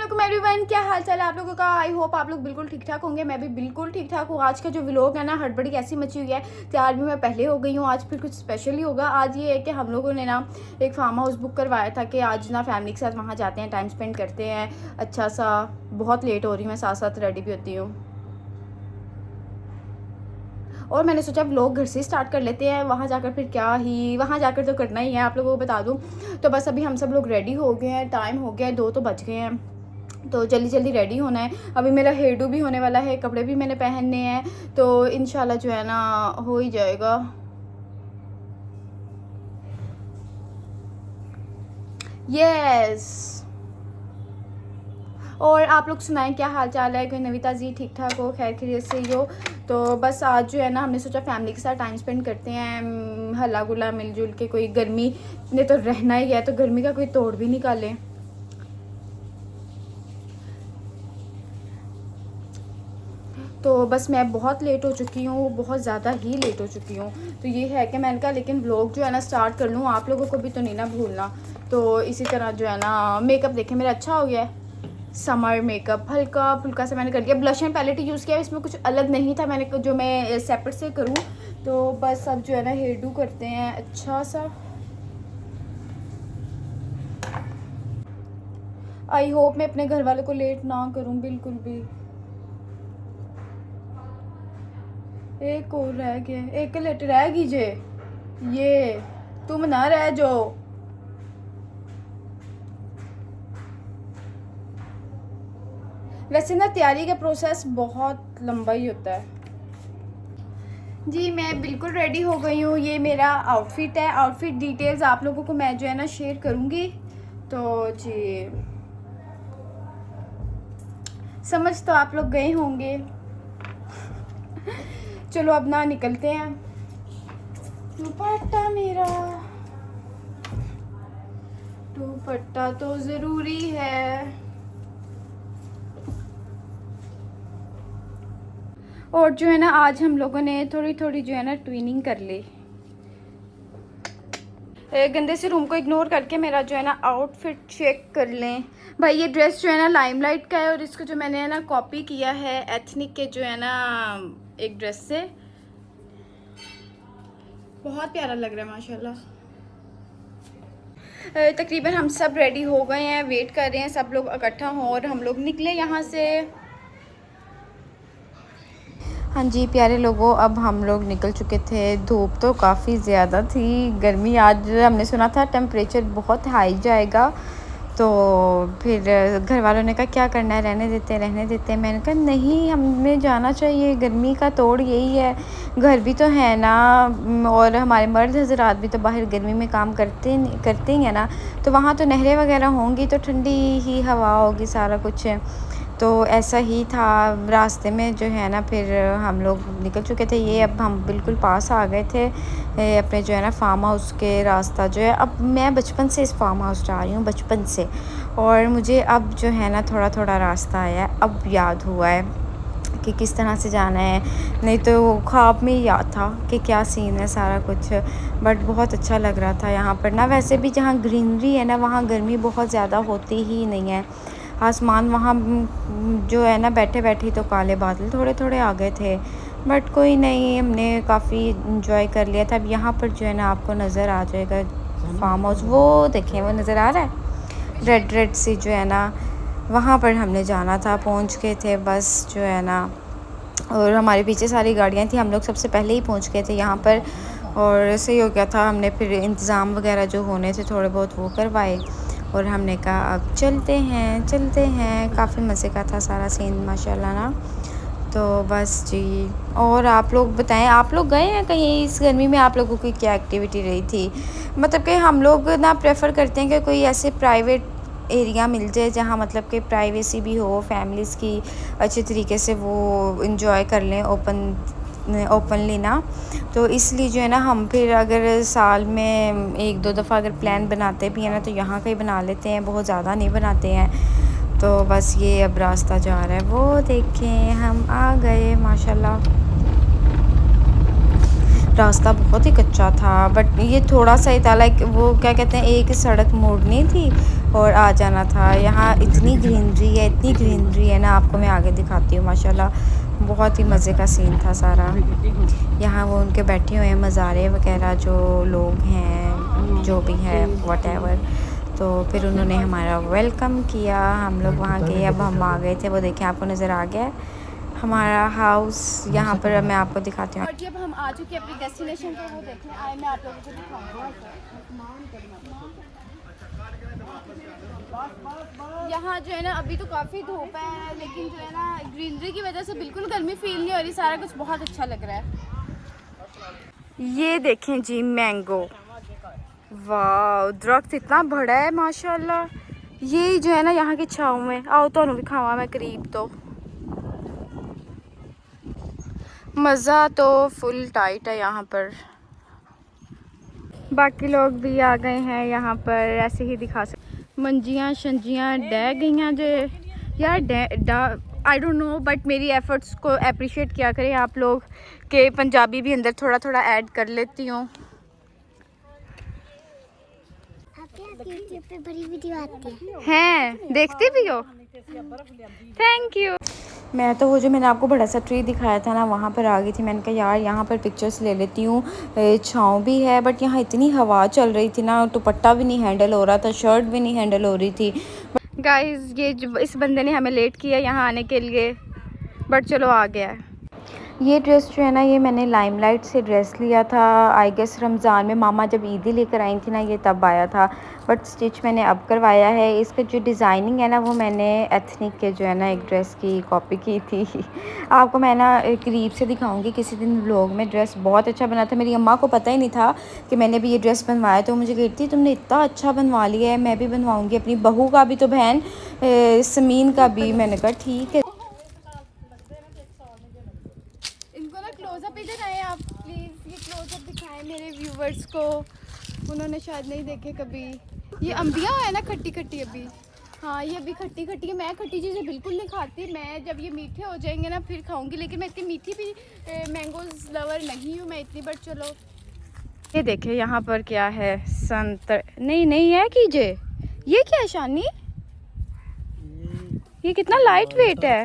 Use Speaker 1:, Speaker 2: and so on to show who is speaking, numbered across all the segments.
Speaker 1: अस्सलाम वालेकुम एवरीवन, क्या हाल चाल है आप लोगों का। आई होप आप लोग बिल्कुल ठीक ठाक होंगे। मैं भी बिल्कुल ठीक ठाक हूँ। आज का जो व्लॉग है ना, हड़बड़ी कैसी मची हुई है। तैयार भी मैं पहले हो गई हूँ। आज फिर कुछ स्पेशल ही होगा। आज ये है कि हम लोगों ने ना एक फार्म हाउस बुक करवाया था कि आज ना फैमिली के साथ वहाँ जाते हैं, टाइम स्पेंड करते हैं अच्छा सा। बहुत लेट हो रही हूँ, मैं साथ साथ रेडी भी होती हूँ और मैंने सोचा व्लॉग घर से स्टार्ट कर लेते हैं। वहाँ जाकर फिर क्या ही, वहाँ जाकर तो करना ही है, आप लोगों को बता दूँ। तो बस अभी हम सब लोग रेडी हो गए हैं, टाइम हो गया है, 2 तो बज गए हैं, तो जल्दी जल्दी रेडी होना है। अभी मेरा हेयर डू भी होने वाला है, कपड़े भी मैंने पहनने हैं, तो इंशाल्लाह जो है ना हो ही जाएगा। यस। और आप लोग सुनाएं, क्या हाल चाल है, कोई नवी ताज़ी, ठीक ठाक हो, खैर खैरियत से ही हो। तो बस आज जो है ना हमने सोचा फैमिली के साथ टाइम स्पेंड करते हैं, हल्ला गुला मिलजुल के। कोई गर्मी ने तो रहना ही है, तो गर्मी का कोई तोड़ भी निकाले। तो बस मैं बहुत लेट हो चुकी हूँ, बहुत ज़्यादा ही लेट हो चुकी हूँ। तो ये है कि मैंने कहा लेकिन व्लॉग जो है ना स्टार्ट कर लूँ, आप लोगों को भी तो नहीं ना भूलना। तो इसी तरह जो है ना मेकअप देखें मेरा अच्छा हो गया है। समर मेकअप हल्का फुल्का से मैंने कर दिया। ब्लश एंड पैलेट यूज़ किया, इसमें कुछ अलग नहीं था मैंने जो मैं सेपरेट से करूँ। तो बस अब जो है ना हेयर डू करते हैं अच्छा सा। आई होप मैं अपने घर वालों को लेट ना करूँ बिल्कुल भी। एक और रह गया, एक लेट रह गई ये तुम ना रह जाओ। वैसे ना तैयारी का प्रोसेस बहुत लंबा ही होता है। जी मैं बिल्कुल रेडी हो गई हूँ। ये मेरा आउटफिट है। आउटफिट डिटेल्स आप लोगों को मैं जो है ना शेयर करूँगी। तो जी समझ तो आप लोग गए होंगे। चलो अब ना निकलते हैं। दुपट्टा मेरा, दुपट्टा तो ज़रूरी है। और जो है ना आज हम लोगों ने थोड़ी थोड़ी जो है ना ट्विनिंग कर ली। गंदे से रूम को इग्नोर करके मेरा जो है ना आउटफिट चेक कर लें। भाई ये ड्रेस जो है ना लाइमलाइट का है और इसको जो मैंने है ना कॉपी किया है एथनिक के जो है ना एक ड्रेस से। बहुत प्यारा लग रहा है माशाल्लाह। तकरीबन हम सब रेडी हो गए हैं, वेट कर रहे हैं सब लोग इकट्ठा हों और हम लोग निकले यहाँ से। हाँ जी प्यारे लोगों, अब हम लोग निकल चुके थे। धूप तो काफ़ी ज़्यादा थी, गर्मी आज हमने सुना था टेम्परेचर बहुत हाई जाएगा। तो फिर घर वालों ने कहा क्या करना है, रहने देते रहने देते। मैंने कहा नहीं हमें जाना चाहिए, गर्मी का तोड़ यही है। घर भी तो है ना, और हमारे मर्द हजरात भी तो बाहर गर्मी में काम करते ही हैं ना। तो वहाँ तो नहरें वगैरह होंगी, तो ठंडी ही हवा होगी, सारा कुछ है। तो ऐसा ही था। रास्ते में जो है ना फिर हम लोग निकल चुके थे। ये अब हम बिल्कुल पास आ गए थे अपने जो है ना फार्म हाउस के। रास्ता जो है, अब मैं बचपन से इस फार्म हाउस जा रही हूँ, बचपन से। और मुझे अब जो है ना थोड़ा थोड़ा रास्ता आया है, अब याद हुआ है कि किस तरह से जाना है। नहीं तो ख्वाब में ही याद था कि क्या सीन है सारा कुछ। बट बहुत अच्छा लग रहा था यहाँ पर ना। वैसे भी जहाँ ग्रीनरी है ना वहाँ गर्मी बहुत ज़्यादा होती ही नहीं है। आसमान वहाँ जो है ना बैठे बैठे तो काले बादल थोड़े थोड़े आ गए थे, बट कोई नहीं, हमने काफ़ी इंजॉय कर लिया था। अब यहाँ पर जो है ना आपको नज़र आ जाएगा फार्म हाउस, वो देखें वो नज़र आ रहा है रेड रेड सी जो है ना, वहाँ पर हमने जाना था। पहुँच गए थे बस जो है ना, और हमारे पीछे सारी गाड़ियाँ थी, हम लोग सबसे पहले ही पहुँच गए थे यहाँ पर। और सही हो गया था, हमने फिर इंतज़ाम वगैरह जो होने थे थोड़े बहुत वो करवाए और हमने कहा अब चलते हैं चलते हैं। काफ़ी मज़े का था सारा सीन माशाल्लाह ना। तो बस जी, और आप लोग बताएं, आप लोग गए हैं कहीं इस गर्मी में, आप लोगों की क्या एक्टिविटी रही थी। मतलब कि हम लोग ना प्रेफर करते हैं कि कोई ऐसे प्राइवेट एरिया मिल जाए जहाँ मतलब कि प्राइवेसी भी हो, फैमिलीज़ की अच्छे तरीके से वो इंजॉय कर लें ओपनली ना। तो इसलिए जो है ना हम फिर अगर साल में 1-2 दफ़ा अगर प्लान बनाते भी हैं ना तो यहाँ का ही बना लेते हैं, बहुत ज़्यादा नहीं बनाते हैं। तो बस ये अब रास्ता जा रहा है, वो देखें हम आ गए माशाल्लाह। रास्ता बहुत ही कच्चा था, बट ये थोड़ा सा ही था, लाइक वो क्या कहते हैं एक सड़क मोड़नी थी, और आ जाना था। यहाँ इतनी ग्रीनरी है ना, आपको मैं आगे दिखाती हूँ। माशाल्लाह बहुत ही मज़े का सीन था सारा। यहाँ वो उनके बैठे हुए हैं मज़ारे वगैरह, जो लोग हैं जो भी है व्हाटएवर। तो फिर उन्होंने हमारा वेलकम किया, हम लोग वहाँ गए। अब हम आ गए थे, वो देखें आपको नज़र आ गया है हमारा हाउस। यहाँ पर मैं आपको दिखाती हूँ।
Speaker 2: और जब हम आ चुके हैं अपनी डेस्टिनेशन पे, वो देखने आए, मैं आप लोगों को दिखाऊंगा। यहाँ जो है ना अभी तो काफ़ी धूप है, लेकिन जो है ना ग्रीनरी की वजह से बिल्कुल गर्मी फील नहीं हो रही, सारा कुछ बहुत अच्छा लग रहा है।
Speaker 1: ये देखें जी मैंगो, वाह दरख्त इतना बड़ा है माशाल्लाह। ये जो है ना यहाँ की छाँव में, आओ तो भी खावा मैं करीब। तो मज़ा तो फुल टाइट है यहाँ पर। बाकी लोग भी आ गए हैं यहाँ पर, ऐसे ही दिखा सकते। मंजियाँ शंजियाँ डह गई हैं जो यार, आई डोंट नो, बट मेरी एफ़र्ट्स को अप्रिशिएट किया करें आप लोग, के पंजाबी भी अंदर थोड़ा थोड़ा ऐड कर लेती हूँ। यूट्यूब पे बड़ी वीडियो आती है, देखती भी हो? Thank you. मैं तो वो जो मैंने आपको बड़ा सा ट्री दिखाया था ना, वहाँ पर आ गई थी। मैंने कहा यार यहाँ पर पिक्चर्स ले लेती हूँ, छाँव भी है, बट यहाँ इतनी हवा चल रही थी ना, दुपट्टा भी नहीं हैंडल हो रहा था, शर्ट भी नहीं हैंडल हो रही थी। गाइस ये इस बंदे ने हमें लेट किया यहाँ आने के लिए, बट चलो आ गया है। ये ड्रेस जो है ना, ये मैंने लाइमलाइट से ड्रेस लिया था, आई गेस रमज़ान में मामा जब ईदी लेकर आई थी ना, ये तब आया था, बट स्टिच मैंने अब करवाया है। इसका जो डिज़ाइनिंग है ना, वो मैंने एथनिक के जो है ना एक ड्रेस की कॉपी की थी। आपको मैं ना करीब से दिखाऊंगी किसी दिन व्लॉग में। ड्रेस बहुत अच्छा बना था, मेरी अम्मा को पता ही नहीं था कि मैंने भी ये ड्रेस बनवाया, तो मुझे कहती तुमने इतना अच्छा बनवा लिया है, मैं भी बनवाऊँगी अपनी बहू का भी, तो बहन समीन का भी। मैंने कहा ठीक है।
Speaker 2: क्लोजअप इधर आए आप प्लीज़, ये क्लोजअप दिखाएं मेरे व्यूवर्स को, उन्होंने शायद नहीं देखे कभी। ये अम्बिया है ना खट्टी खट्टी अभी, हाँ ये अभी खट्टी खट्टी है। मैं खट्टी चीज़ें बिल्कुल नहीं खाती, मैं जब ये मीठे हो जाएंगे ना फिर खाऊंगी, लेकिन मैं इतनी मीठी भी मैंगोज लवर नहीं हूँ मैं इतनी, बट चलो।
Speaker 1: ये देखें यहाँ पर क्या है, नहीं है कीजिए। ये क्या है शानी, ये कितना लाइट वेट है।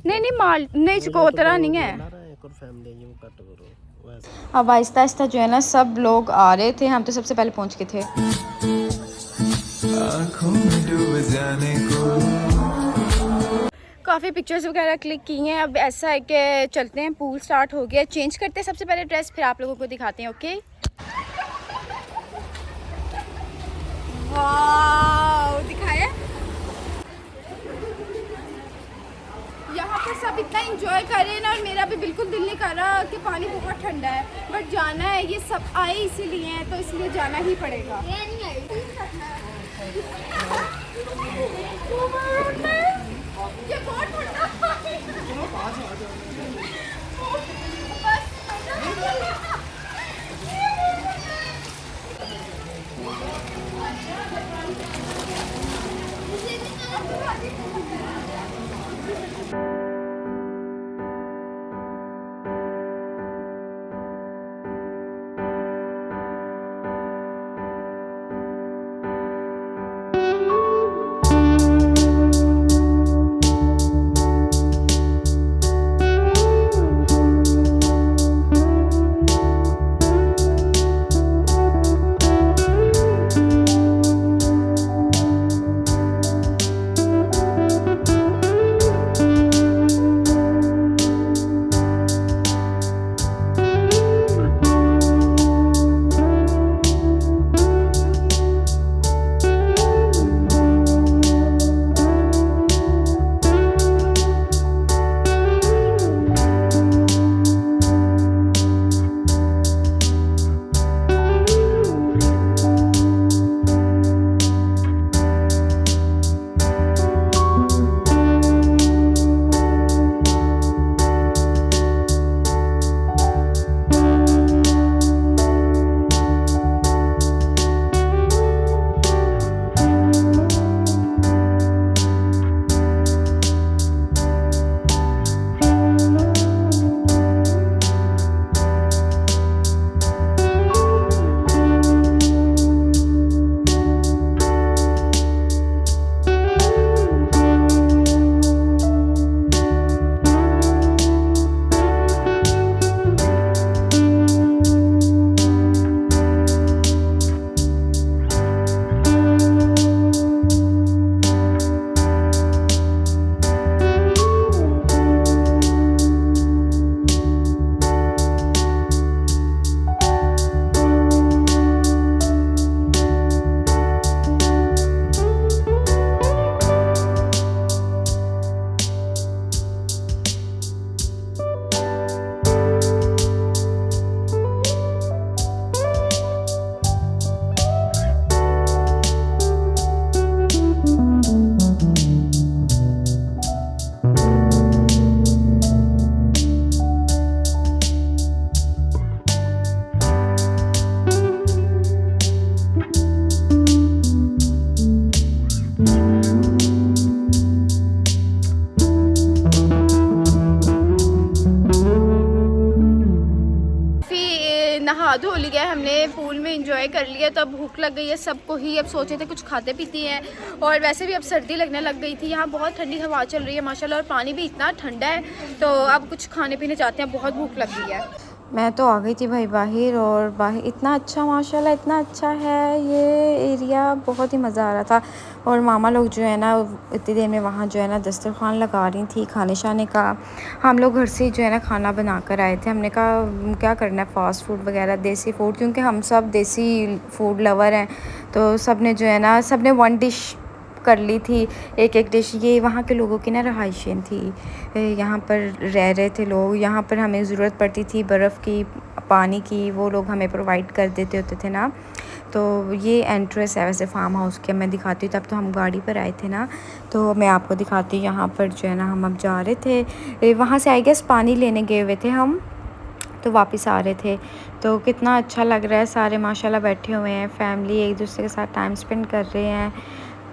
Speaker 1: नहीं माल नहीं, चकोतरा नहीं है। अब आहिस्ता आहिस्ता जो है ना सब लोग आ रहे थे, हम तो सबसे पहले पहुंच गए थे। काफ़ी पिक्चर्स वगैरह क्लिक की हैं। अब ऐसा है कि चलते हैं, पूल स्टार्ट हो गया, चेंज करते हैं सबसे पहले ड्रेस, फिर आप लोगों को दिखाते हैं। ओके
Speaker 2: वाह दिखाया, यहाँ पर सब इतना एंजॉय कर रहे हैं ना, और मेरा भी बिल्कुल दिल नहीं कर रहा कि पानी बहुत ठंडा है, बट जाना है, ये सब आए इसीलिए हैं, तो इसलिए जाना ही पड़ेगा। ये बहुत ठंडा बाद होली गए, हमने पूल में इंजॉय कर लिया, तो अब भूख लग गई है सबको ही। अब सोचे थे कुछ खाते पीते हैं, और वैसे भी अब सर्दी लगने लग गई थी। यहाँ बहुत ठंडी हवा चल रही है माशाल्लाह, और पानी भी इतना ठंडा है, तो अब कुछ खाने पीने जाते हैं, बहुत भूख लग गई है।
Speaker 1: मैं तो आ गई थी भाई बाहर, और बाहर इतना अच्छा माशाल्लाह इतना अच्छा है ये एरिया, बहुत ही मज़ा आ रहा था। और मामा लोग जो है ना इतनी देर में वहाँ जो है ना दस्तरखान लगा रही थी खाने शाने का। हम लोग घर से जो है ना खाना बना कर आए थे। हमने कहा क्या करना है, फ़ास्ट फूड वगैरह देसी फूड, क्योंकि हम सब देसी फूड लवर हैं। तो सब ने जो है ना सब ने वन डिश कर ली थी, एक एक डिश। ये वहाँ के लोगों की ना रहायशें थी, यहाँ पर रह रहे थे लोग। यहाँ पर हमें ज़रूरत पड़ती थी बर्फ़ की, पानी की, वो लोग हमें प्रोवाइड कर देते होते थे ना। तो ये एंट्रेंस है वैसे फार्म हाउस की, मैं दिखाती हूँ। तब तो हम गाड़ी पर आए थे ना, तो मैं आपको दिखाती हूँ। यहाँ पर जो है ना हम अब जा रहे थे, वहाँ से आई गेस पानी लेने गए हुए थे हम, तो वापस आ रहे थे। तो कितना अच्छा लग रहा है, सारे माशाल्लाह बैठे हुए हैं, फैमिली एक दूसरे के साथ टाइम स्पेंड कर रहे हैं।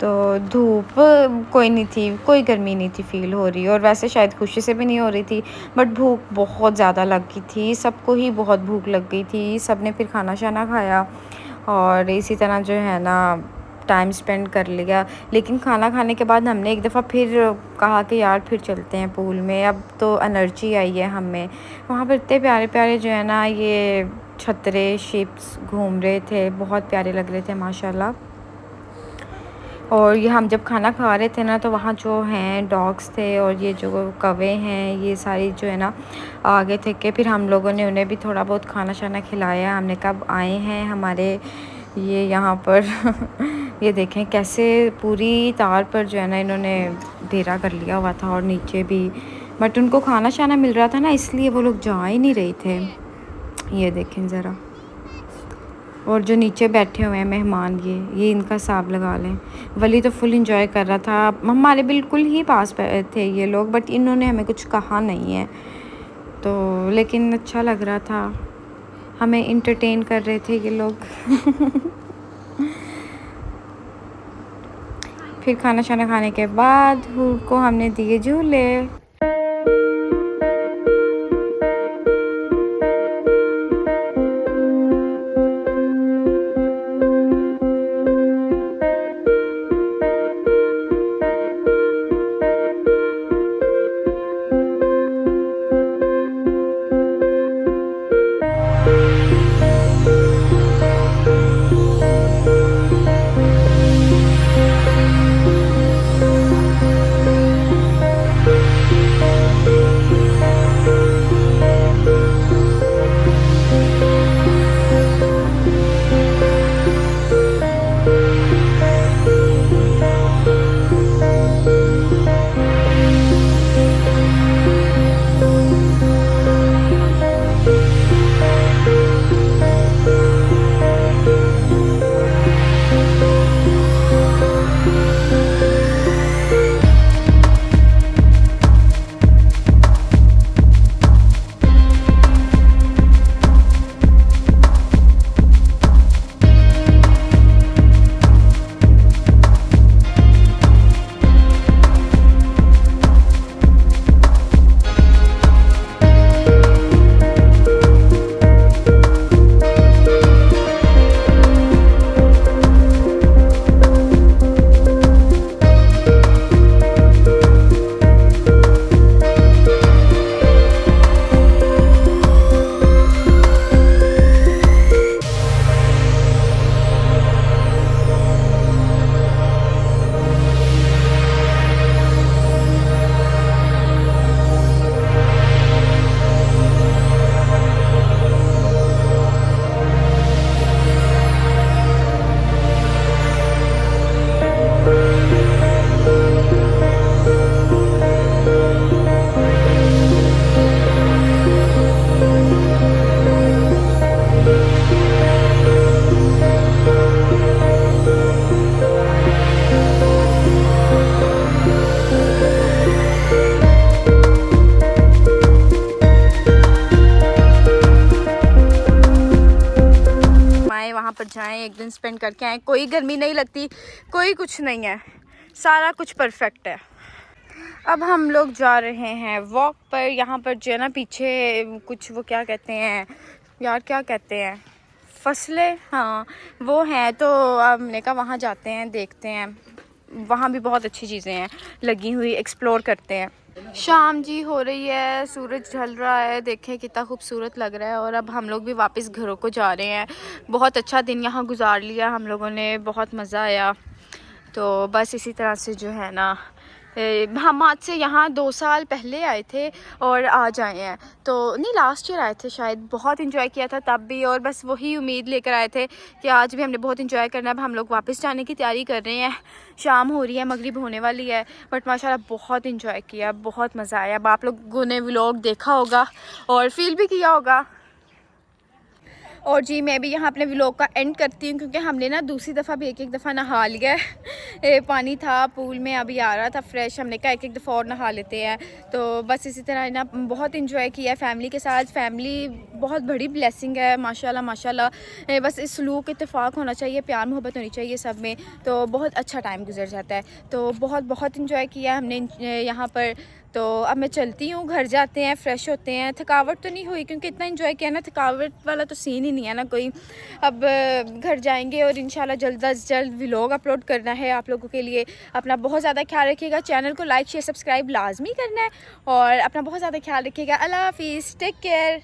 Speaker 1: तो धूप कोई नहीं थी, कोई गर्मी नहीं थी फील हो रही, और वैसे शायद खुशी से भी नहीं हो रही थी, बट भूख बहुत ज़्यादा लग गई थी, सबको ही बहुत भूख लग गई थी। सब ने फिर खाना शाना खाया, और इसी तरह जो है ना टाइम स्पेंड कर लिया। लेकिन खाना खाने के बाद हमने एक दफ़ा फिर कहा कि यार फिर चलते हैं पूल में, अब तो एनर्जी आई है हमें। वहाँ पर इतने प्यारे प्यारे जो है ना ये छतरे शिप्स घूम रहे थे, बहुत प्यारे लग रहे थे माशाल्लाह। और ये हम जब खाना खा रहे थे ना, तो वहाँ जो हैं डॉग्स थे और ये जो कौवे हैं, ये सारी जो है ना आगे थे कि फिर हम लोगों ने उन्हें भी थोड़ा बहुत खाना शाना खिलाया। हमने कब आए हैं हमारे ये यहाँ पर ये देखें कैसे पूरी तार पर जो है ना इन्होंने घेरा कर लिया हुआ था, और नीचे भी, बट उनको खाना शाना मिल रहा था ना, इसलिए वो लोग जा ही नहीं रहे थे। ये देखें ज़रा, और जो नीचे बैठे हुए हैं मेहमान, ये इनका हिसाब लगा लें। वली तो फुल इंजॉय कर रहा था, हमारे बिल्कुल ही पास थे ये लोग, बट इन्होंने हमें कुछ कहा नहीं है, तो लेकिन अच्छा लग रहा था, हमें इंटरटेन कर रहे थे ये लोग। फिर खाना शाना खाने के बाद हूर को हमने दिए झूले। वहाँ पर जाएं, एक दिन स्पेंड करके आएँ, कोई गर्मी नहीं लगती, कोई कुछ नहीं है, सारा कुछ परफेक्ट है। अब हम लोग जा रहे हैं वॉक पर। यहाँ पर जो है ना पीछे कुछ वो क्या कहते हैं यार, क्या कहते हैं, फसलें, हाँ वो हैं। तो हमने कहा वहाँ जाते हैं, देखते हैं, वहाँ भी बहुत अच्छी चीज़ें हैं लगी हुई, एक्सप्लोर करते हैं। शाम जी हो रही है, सूरज ढल रहा है, देखें कितना खूबसूरत लग रहा है। और अब हम लोग भी वापस घरों को जा रहे हैं। बहुत अच्छा दिन यहाँ गुजार लिया हम लोगों ने, बहुत मज़ा आया। तो बस इसी तरह से जो है ना, हम आज से यहाँ 2 साल पहले आए थे और आज आए हैं। तो नहीं, लास्ट ईयर आए थे शायद। बहुत इंजॉय किया था तब भी, और बस वही उम्मीद लेकर आए थे कि आज भी हमने बहुत इंजॉय करना है। अब हम लोग वापस जाने की तैयारी कर रहे हैं। शाम हो रही है, मगरिब होने वाली है, बट माशाल्लाह बहुत इंजॉय किया, बहुत मज़ा आया। अब आप लोगों ने व्लॉग देखा होगा और फील भी किया होगा। और जी मैं भी यहाँ अपने व्लॉग का एंड करती हूँ, क्योंकि हमने ना दूसरी दफ़ा भी एक दफ़ा नहा लिया है। पानी था पूल में, अभी आ रहा था फ्रेश, हमने कहा एक दफ़ा और नहा लेते हैं। तो बस इसी तरह ना बहुत इंजॉय किया फैमिली के साथ। फैमिली बहुत बड़ी ब्लेसिंग है, माशाल्लाह माशाल्लाह। बस इस सलूक इत्तेफाक होना चाहिए, प्यार मोहब्बत होनी चाहिए सब में, तो बहुत अच्छा टाइम गुजर जाता है। तो बहुत बहुत इंजॉय किया हमने यहाँ पर। तो अब मैं चलती हूँ, घर जाते हैं, फ्रेश होते हैं। थकावट तो नहीं हुई, क्योंकि इतना एंजॉय किया ना, थकावट वाला तो सीन ही नहीं है ना कोई। अब घर जाएंगे और इंशाल्लाह जल्द अज जल्द व्लॉग अपलोड करना है आप लोगों के लिए। अपना बहुत ज़्यादा ख्याल रखिएगा, चैनल को लाइक शेयर सब्सक्राइब लाजमी करना है, और अपना बहुत ज़्यादा ख्याल रखिएगा। अल्लाह हाफिज़, टेक केयर।